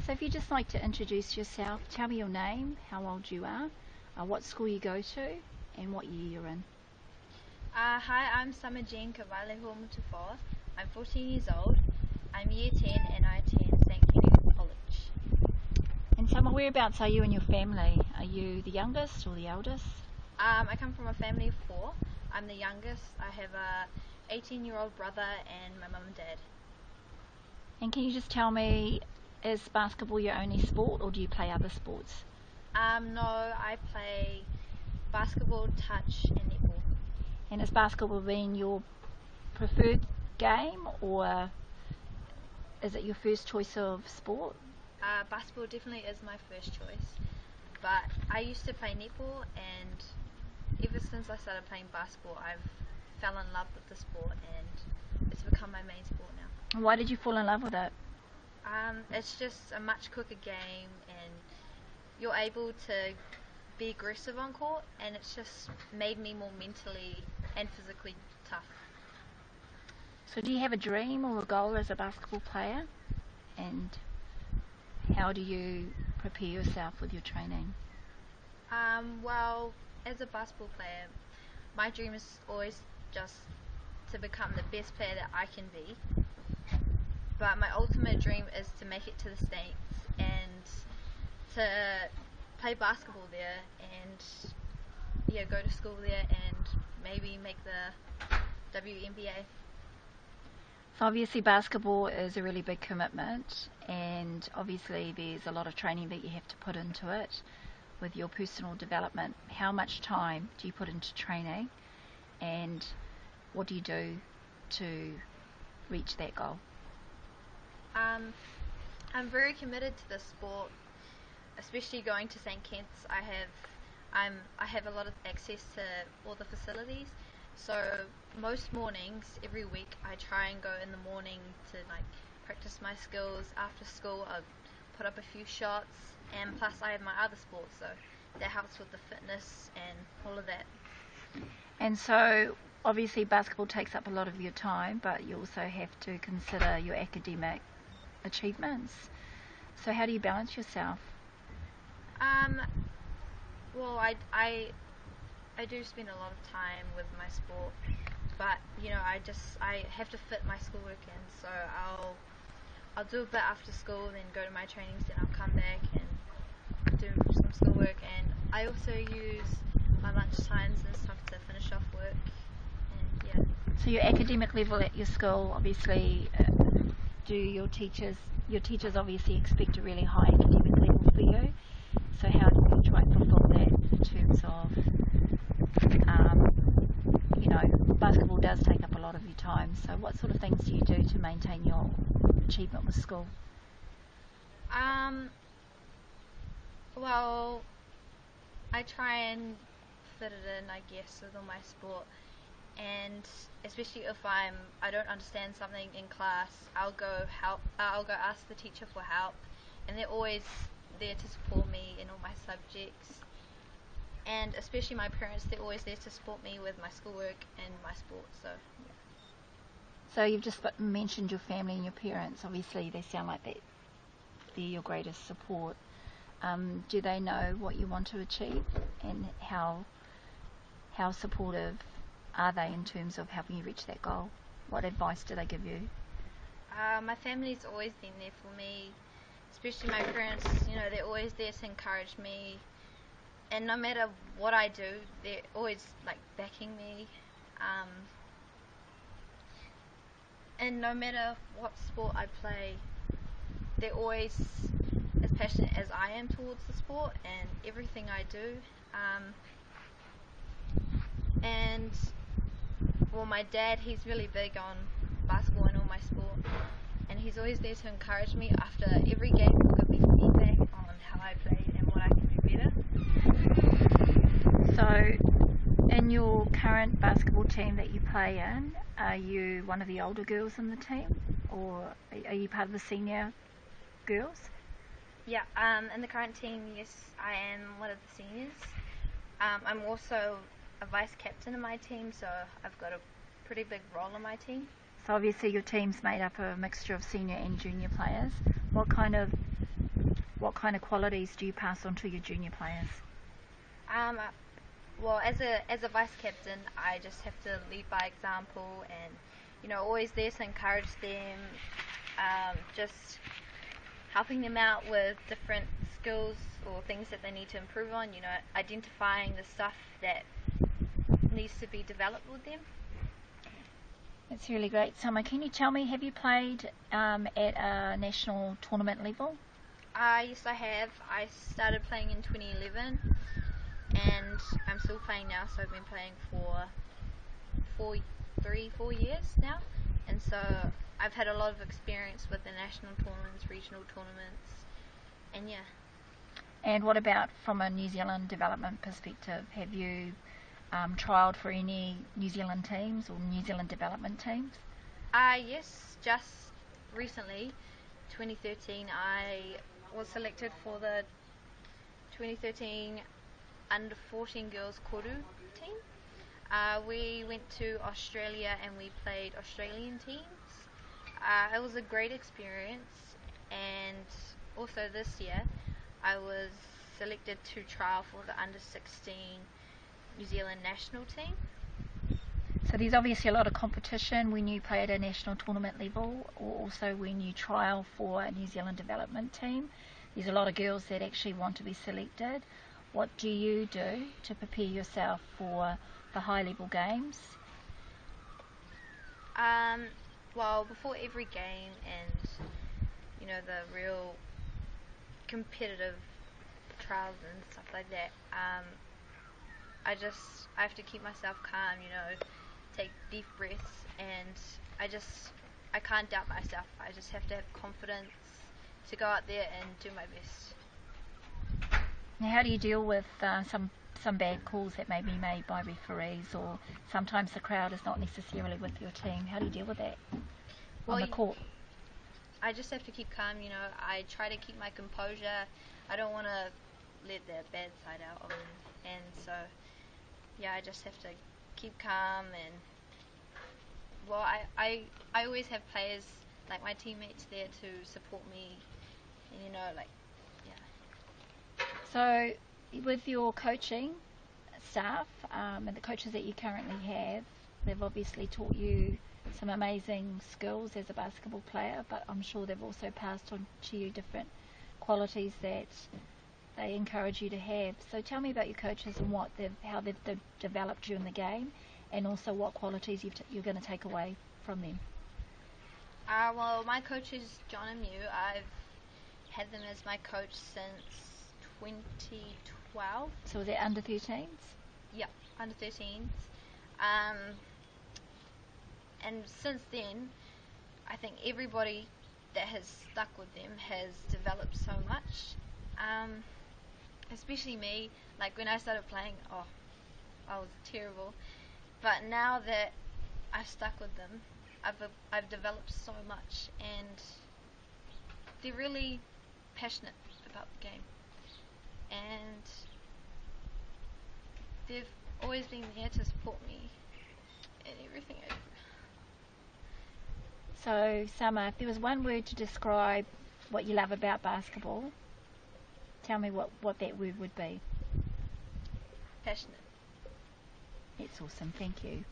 So if you'd just like to introduce yourself, tell me your name, how old you are, what school you go to, and what year you're in. Hi, I'm Summer Jean Kavaleho Motufoua. I'm 14 years old. I'm year 10 and I attend St. Kenneth College. And Summer, whereabouts are you in your family? Are you the youngest or the eldest? I come from a family of 4. I'm the youngest. I have a 18-year-old brother and my mum and dad. And can you just tell me, is basketball your only sport or do you play other sports? No, I play basketball, touch and netball. And has basketball been your preferred game or is it your first choice of sport? Basketball definitely is my first choice, but I used to play netball, and ever since I started playing basketball I've fell in love with the sport and it's become my main sport now. Why did you fall in love with it? It's just a much quicker game and you're able to be aggressive on court, and it's just made me more mentally and physically tough. So do you have a dream or a goal as a basketball player? And how do you prepare yourself with your training? Well, as a basketball player, my dream is always just to become the best player that I can be. But my ultimate dream is to make it to the States and to play basketball there and go to school there and maybe make the WNBA. So obviously basketball is a really big commitment, and obviously there's a lot of training that you have to put into it with your personal development. How much time do you put into training and what do you do to reach that goal? I'm very committed to this sport, especially going to St. Kitts. I have a lot of access to all the facilities, so most mornings every week I try and go in the morning to practice my skills. After school I'll put up a few shots, and plus I have my other sports, so that helps with the fitness and all of that. And so obviously basketball takes up a lot of your time, but you also have to consider your academic achievements. So how do you balance yourself? Well, I do spend a lot of time with my sport, but I have to fit my schoolwork in. So I'll do a bit after school, then go to my trainings, then I'll come back and do some schoolwork. And I also use my lunch times and stuff to finish off work. And yeah. So your academic level at your school, obviously, do your teachers obviously expect a really high academic level for you? So how do you try and fulfill that in terms of, basketball does take up a lot of your time, so what sort of things do you do to maintain your achievement with school? Well, I try and fit it in, I guess, with all my sport. And especially if I don't understand something in class, I'll go ask the teacher for help, and they're always there to support me in all my subjects. And especially my parents, they're always there to support me with my schoolwork and my sport. So yeah. So you've just mentioned your family and your parents. Obviously they sound like they're your greatest support. Do they know what you want to achieve, and how supportive are they in terms of helping you reach that goal? What advice do they give you? My family's always been there for me, especially my parents. They're always there to encourage me, and no matter what I do, they're always backing me. And no matter what sport I play, they're always as passionate as I am towards the sport and everything I do. And well, my dad, he's really big on basketball and all my sport, and he's always there to encourage me. After every game, he'll give me feedback on how I played and what I can do better. So in your current basketball team that you play in, are you one of the older girls in the team, or are you part of the senior girls? Yeah, in the current team, yes, I am one of the seniors. I'm also a vice captain in my team, so I've got a pretty big role in my team. So obviously your team's made up of a mixture of senior and junior players. What kind of what kind of qualities do you pass on to your junior players? Well, as a vice captain, I just have to lead by example, and always there to encourage them. Just helping them out with different skills or things that they need to improve on. Identifying the stuff that needs to be developed with them. It's really great. Summer, can you tell me, have you played at a national tournament level? Yes, I have. I started playing in 2011, and I'm still playing now. So I've been playing for 4 years now, and so I've had a lot of experience with the national tournaments, regional tournaments, and yeah. And what about from a New Zealand development perspective? Have you trialled for any New Zealand teams or New Zealand development teams? Yes, just recently, 2013, I was selected for the 2013 under 14 girls Koru team. We went to Australia and we played Australian teams. It was a great experience, and also this year I was selected to trial for the under 16 New Zealand national team. So there's obviously a lot of competition when you play at a national tournament level, or also when you trial for a New Zealand development team. There's a lot of girls that actually want to be selected. What do you do to prepare yourself for the high level games? Well, before every game and the real competitive trials and stuff like that, I have to keep myself calm, take deep breaths, and I can't doubt myself. I just have to have confidence to go out there and do my best. Now, how do you deal with some bad calls that may be made by referees, or sometimes the crowd is not necessarily with your team? How do you deal with that on the court? I just have to keep calm, I try to keep my composure. I don't want to let the bad side out of me, and so yeah, I just have to keep calm. And well, I always have players like my teammates there to support me, and yeah. So with your coaching staff and the coaches that you currently have, they've obviously taught you some amazing skills as a basketball player, but I'm sure they've also passed on to you different qualities that they encourage you to have. So tell me about your coaches and how they've developed you in the game, and also what qualities you're going to take away from them. Well, my coach is John and Mew. I've had them as my coach since 2012. So was it under 13s? Yep, under 13s. And since then, I think everybody that has stuck with them has developed so much. Especially me. Like when I started playing, I was terrible. But now that I've stuck with them, I've developed so much, and they're really passionate about the game, and they've always been there to support me in everything I do. So, Summer, if there was one word to describe what you love about basketball, tell me what that word would be. Passionate. That's awesome. Thank you.